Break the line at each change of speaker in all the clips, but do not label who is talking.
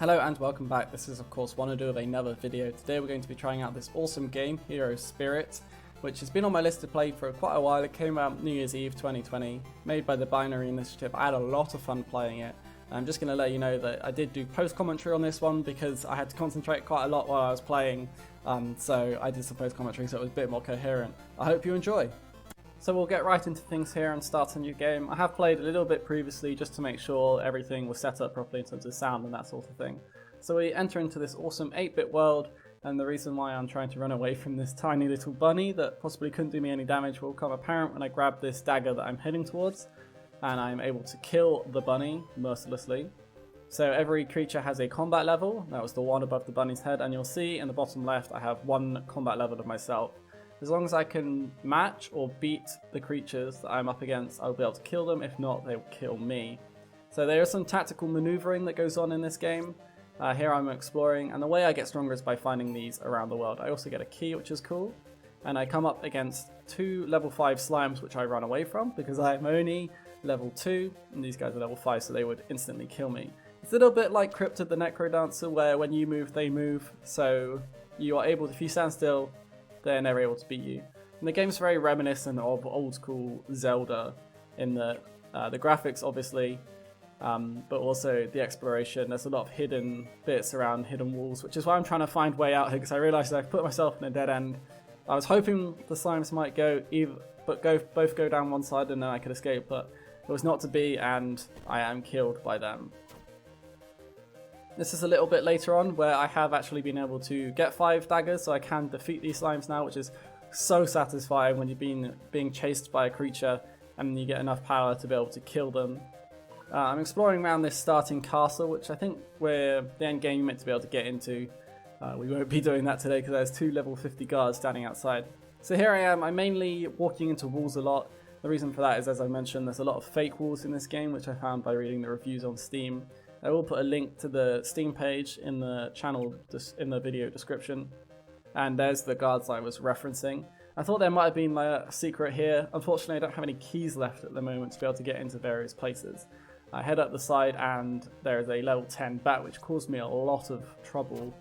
Hello and welcome back. This is of course Wanado with another video. Today we're going to be trying out this awesome game, Hero Spirit, which has been on my list to play for quite a while. It came out New Year's Eve 2020, made by the Binary Initiative. I had a lot of fun playing it. I'm just going to let you know that I did do post commentary on this one because I had to concentrate quite a lot while I was playing, so I did some post commentary so it was a bit more coherent. I hope you enjoy. So we'll get right into things here and start a new game. I have played a little bit previously just to make sure everything was set up properly in terms of sound and that sort of thing. So we enter into this awesome 8-bit world, and the reason why I'm trying to run away from this tiny little bunny that possibly couldn't do me any damage will become apparent when I grab this dagger that I'm heading towards, and I'm able to kill the bunny mercilessly. So every creature has a combat level. That was the one above the bunny's head, and you'll see in the bottom left I have one combat level of myself. As long as I can match or beat the creatures that I'm up against, I'll be able to kill them. If not, they will kill me. So there is some tactical maneuvering that goes on in this game. Here I'm exploring, and the way I get stronger is by finding these around the world. I also get a key, which is cool, and I come up against 2 level 5 slimes, which I run away from because I'm only level 2, and these guys are level 5, so they would instantly kill me. It's a little bit like Cryptid the Necrodancer, where when you move, they move, so you are able, if you stand still, they're never able to beat you. And the game's very reminiscent of old school Zelda in the graphics, obviously, but also the exploration. There's a lot of hidden bits around hidden walls, which is why I'm trying to find way out here, because I realised I've put myself in a dead end. I was hoping the slimes might both go down one side and then I could escape, but it was not to be, and I am killed by them. This is a little bit later on where I have actually been able to get 5 daggers, so I can defeat these slimes now, which is so satisfying when you're being chased by a creature and you get enough power to be able to kill them. I'm exploring around this starting castle, which I think we're the end game you're meant to be able to get into. We won't be doing that today because there's 2 level 50 guards standing outside. So here I am. I'm mainly walking into walls a lot. The reason for that is, as I mentioned, there's a lot of fake walls in this game, which I found by reading the reviews on Steam. I will put a link to the Steam page in the channel in the video description, and there's the guards I was referencing. I thought there might have been a secret here. Unfortunately, I don't have any keys left at the moment to be able to get into various places. I head up the side and there is a level 10 bat, which caused me a lot of trouble.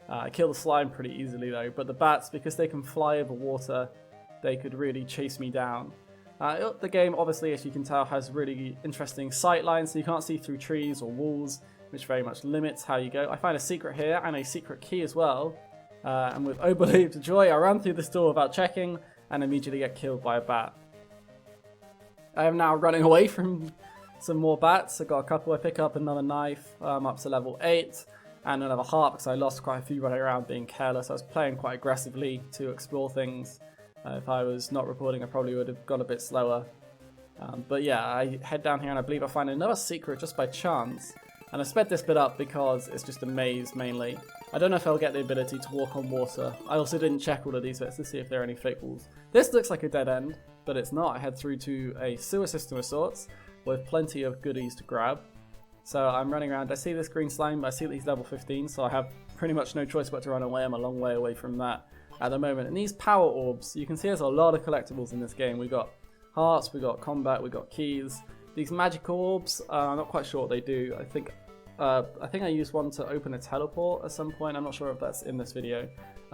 I kill the slime pretty easily though, but the bats, because they can fly over water, they could really chase me down. The game, obviously, as you can tell, has really interesting sight lines, so you can't see through trees or walls, which very much limits how you go. I find a secret here and a secret key as well, and with unbelievable joy I run through this door without checking and immediately get killed by a bat. I am now running away from some more bats. I got a couple. I pick up another knife. I'm up to level 8 and another heart because I lost quite a few running around being careless. I was playing quite aggressively to explore things. If I was not recording, I probably would have gone a bit slower. But yeah, I head down here and I believe I find another secret just by chance. And I sped this bit up because it's just a maze mainly. I don't know if I'll get the ability to walk on water. I also didn't check all of these bits to see if there are any fake walls. This looks like a dead end, but it's not. I head through to a sewer system of sorts with plenty of goodies to grab. So I'm running around. I see this green slime, but I see that he's level 15, so I have pretty much no choice but to run away. I'm a long way away from that at the moment. And these power orbs, you can see there's a lot of collectibles in this game. We've got hearts, we've got combat, we've got keys. These magical orbs, I'm not quite sure what they do. I think I used one to open a teleport at some point. I'm not sure if that's in this video.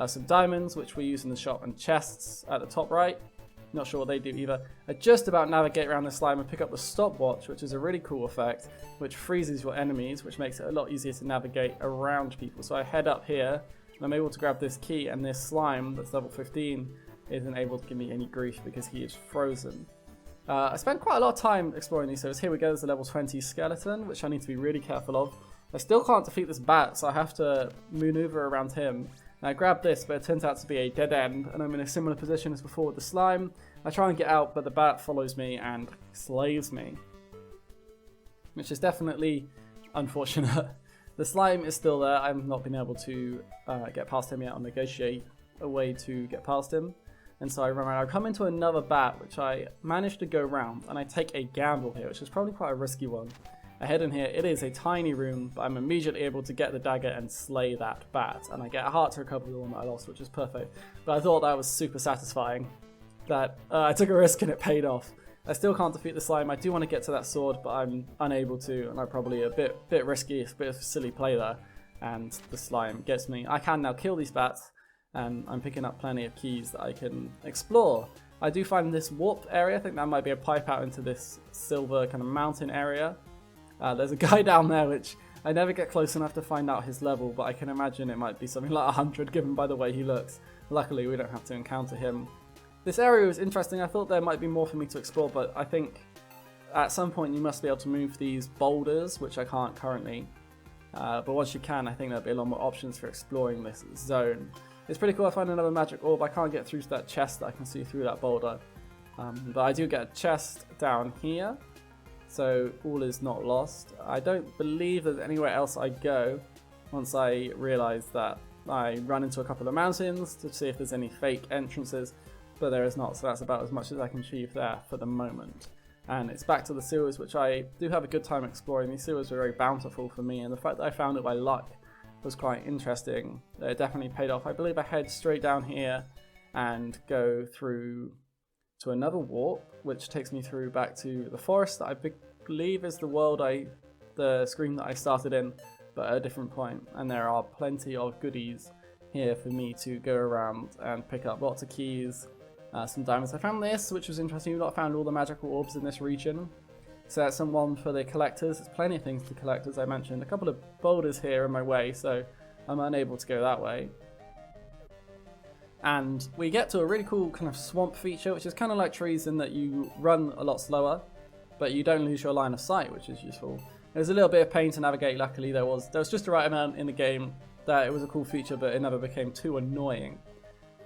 Some diamonds, which we use in the shop, and chests at the top right. Not sure what they do either. I just about navigate around the slime and pick up the stopwatch, which is a really cool effect, which freezes your enemies, which makes it a lot easier to navigate around people. So I head up here, and I'm able to grab this key, and this slime that's level 15 isn't able to give me any grief because he is frozen. I spent quite a lot of time exploring these, so here we go. There's a level 20 skeleton, which I need to be really careful of. I still can't defeat this bat, so I have to maneuver around him. And I grab this, but it turns out to be a dead end, and I'm in a similar position as before with the slime. I try and get out, but the bat follows me and slays me, which is definitely unfortunate. The slime is still there. I've not been able to get past him yet. I'll negotiate a way to get past him. And so I run around. I come into another bat, which I managed to go around, and I take a gamble here, which is probably quite a risky one. I head in here. It is a tiny room, but I'm immediately able to get the dagger and slay that bat. And I get a heart to recover the one that I lost, which is perfect. But I thought that was super satisfying. That I took a risk and it paid off. I still can't defeat the slime. I do want to get to that sword, but I'm unable to, and I'm probably a bit risky. It's a bit of a silly play there. and the slime gets me. I can now kill these bats, and I'm picking up plenty of keys that I can explore. I do find this warp area, I think that might be a pipe out into this silver kind of mountain area. There's a guy down there which I never get close enough to find out his level, but I can imagine it might be something like 100 given by the way he looks. Luckily we don't have to encounter him. This area was interesting. I thought there might be more for me to explore, but I think at some point you must be able to move these boulders, which I can't currently. But once you can, I think there'll be a lot more options for exploring this zone. It's pretty cool. I find another magic orb. I can't get through to that chest that I can see through that boulder. But I do get a chest down here, so all is not lost. I don't believe there's anywhere else I go once I realise that I run into a couple of mountains to see if there's any fake entrances, but there is not, so that's about as much as I can achieve there for the moment. And it's back to the sewers, which I do have a good time exploring. These sewers were very bountiful for me, and the fact that I found it by luck was quite interesting. It definitely paid off. I believe I head straight down here and go through to another warp, which takes me through back to the forest that I believe is the screen that I started in, but at a different point. And there are plenty of goodies here for me to go around and pick up. Lots of keys, some diamonds. I found this, which was interesting. We've not found all the magical orbs in this region, so that's one for the collectors. There's plenty of things to collect, as I mentioned. A couple of boulders here in my way, so I'm unable to go that way. And we get to a really cool kind of swamp feature, which is kind of like trees in that you run a lot slower, but you don't lose your line of sight, which is useful. There's a little bit of pain to navigate. Luckily, there was just the right amount in the game that it was a cool feature, but it never became too annoying.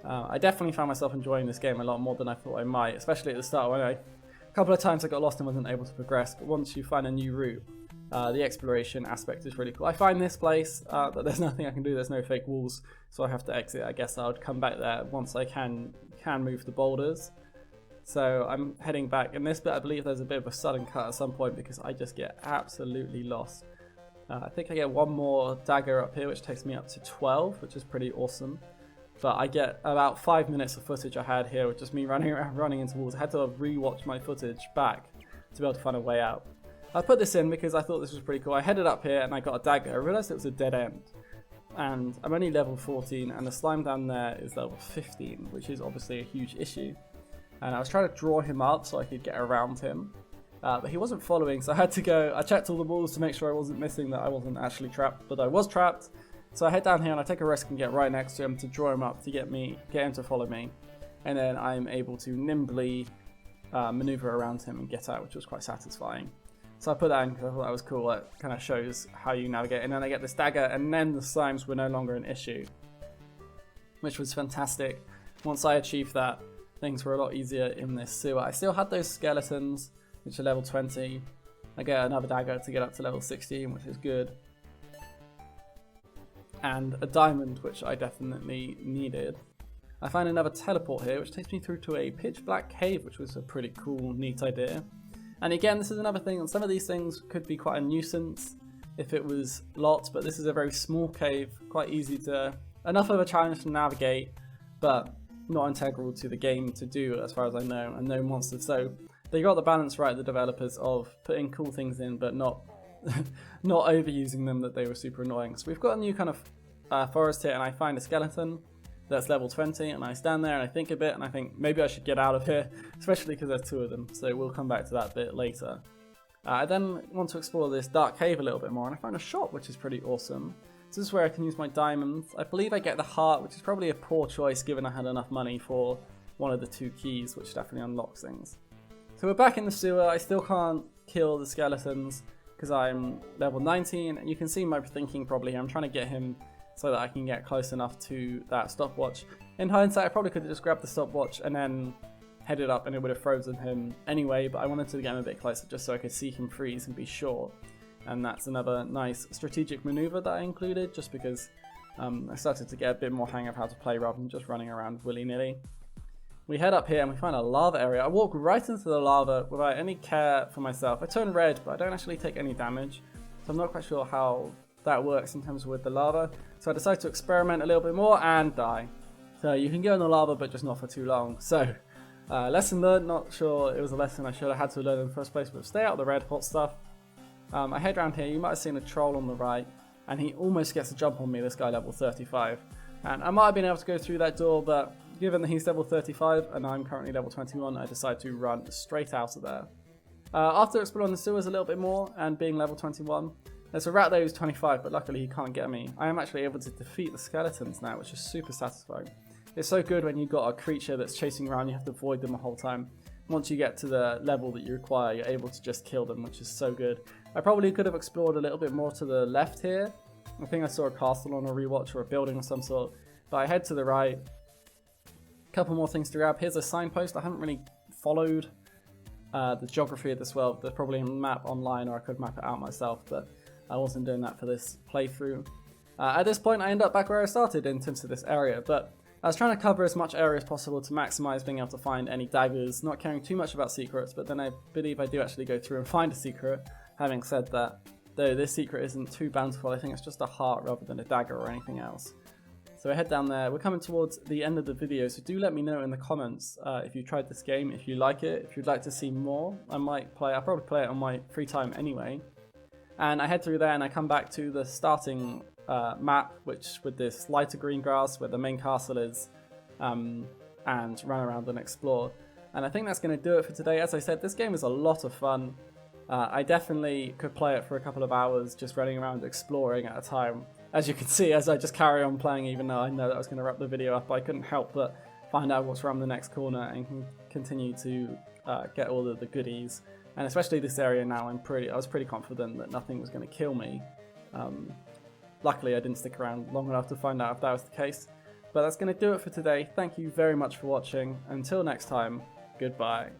I definitely found myself enjoying this game a lot more than I thought I might, especially at the start when a couple of times I got lost and wasn't able to progress. But once you find a new route, the exploration aspect is really cool. I find this place, but there's nothing I can do. There's no fake walls, so I have to exit. I guess I would come back there once I can move the boulders. So I'm heading back. In this bit, I believe there's a bit of a sudden cut at some point because I just get absolutely lost. I think I get one more dagger up here, which takes me up to 12, which is pretty awesome. But I get about 5 minutes of footage I had here with just me running around, running into walls. I had to re-watch my footage back to be able to find a way out. I put this in because I thought this was pretty cool. I headed up here and I got a dagger. I realised it was a dead end. And I'm only level 14 and the slime down there is level 15, which is obviously a huge issue. And I was trying to draw him up so I could get around him. But he wasn't following, so I had to go. I checked all the walls to make sure I wasn't missing, that I wasn't actually trapped, but I was trapped. So I head down here and I take a risk and get right next to him to draw him up to get him to follow me. And then I'm able to nimbly maneuver around him and get out, which was quite satisfying. So I put that in because I thought that was cool. It kind of shows how you navigate. And then I get this dagger, and then the slimes were no longer an issue, which was fantastic. Once I achieved that, things were a lot easier in this sewer. I still had those skeletons, which are level 20. I get another dagger to get up to level 16, which is good. And a diamond, which I definitely needed. I find another teleport here, which takes me through to a pitch black cave, which was a pretty cool, neat idea. And again, this is another thing, and some of these things could be quite a nuisance if it was lots, but this is a very small cave, quite easy to, enough of a challenge to navigate, but not integral to the game to do, as far as I know, and no monsters. So they got the balance right, the developers, of putting cool things in, but not not overusing them, that they were super annoying. So we've got a new kind of forest here, and I find a skeleton that's level 20, and I stand there and I think a bit, and I think maybe I should get out of here, especially because there's two of them, so we'll come back to that bit later. I then want to explore this dark cave a little bit more, and I find a shop, which is pretty awesome. So this is where I can use my diamonds. I believe I get the heart, which is probably a poor choice given I had enough money for one of the two keys, which definitely unlocks things. So we're back in the sewer. I still can't kill the skeletons because I'm level 19, and you can see my thinking probably here. I'm trying to get him so that I can get close enough to that stopwatch. In hindsight, I probably could have just grabbed the stopwatch and then headed up and it would have frozen him anyway, but I wanted to get him a bit closer just so I could see him freeze and be sure. And that's another nice strategic maneuver that I included, just because I started to get a bit more hang of how to play rather than just running around willy-nilly. We head up here and we find a lava area. I walk right into the lava without any care for myself. I turn red, but I don't actually take any damage, so I'm not quite sure how that works in terms of with the lava. So I decide to experiment a little bit more and die. So you can go in the lava, but just not for too long. So lesson learned. Not sure it was a lesson I should have had to learn in the first place, but stay out of the red hot stuff. I head around here. You might have seen a troll on the right. and he almost gets a jump on me, this guy level 35. And I might have been able to go through that door, but given that he's level 35 and I'm currently level 21, I decide to run straight out of there. After exploring the sewers a little bit more and being level 21, there's a rat there who's 25, but luckily he can't get me. I am actually able to defeat the skeletons now, which is super satisfying. It's so good when you've got a creature that's chasing around, you have to avoid them the whole time. Once you get to the level that you require, you're able to just kill them, which is so good. I probably could have explored a little bit more to the left here. I think I saw a castle on a rewatch or a building of some sort, but I head to the right. A couple more things to grab. Here's a signpost. I haven't really followed the geography of this world. There's probably a map online, or I could map it out myself, but I wasn't doing that for this playthrough. At this point, I end up back where I started in terms of this area, but I was trying to cover as much area as possible to maximize being able to find any daggers, not caring too much about secrets, but then I believe I do actually go through and find a secret. Having said that, though this secret isn't too bountiful, I think it's just a heart rather than a dagger or anything else. So I head down there. We're coming towards the end of the video, so do let me know in the comments if you tried this game, if you like it, if you'd like to see more. I'll probably play it on my free time anyway. And I head through there and I come back to the starting map, which with this lighter green grass where the main castle is, and run around and explore. And I think that's going to do it for today. As I said, this game is a lot of fun. I definitely could play it for a couple of hours just running around exploring at a time. As you can see, as I just carry on playing, even though I know that I was going to wrap the video up, I couldn't help but find out what's around the next corner and can continue to get all of the goodies. And especially this area now, I was pretty confident that nothing was going to kill me. Luckily, I didn't stick around long enough to find out if that was the case. But that's going to do it for today. Thank you very much for watching. Until next time, goodbye.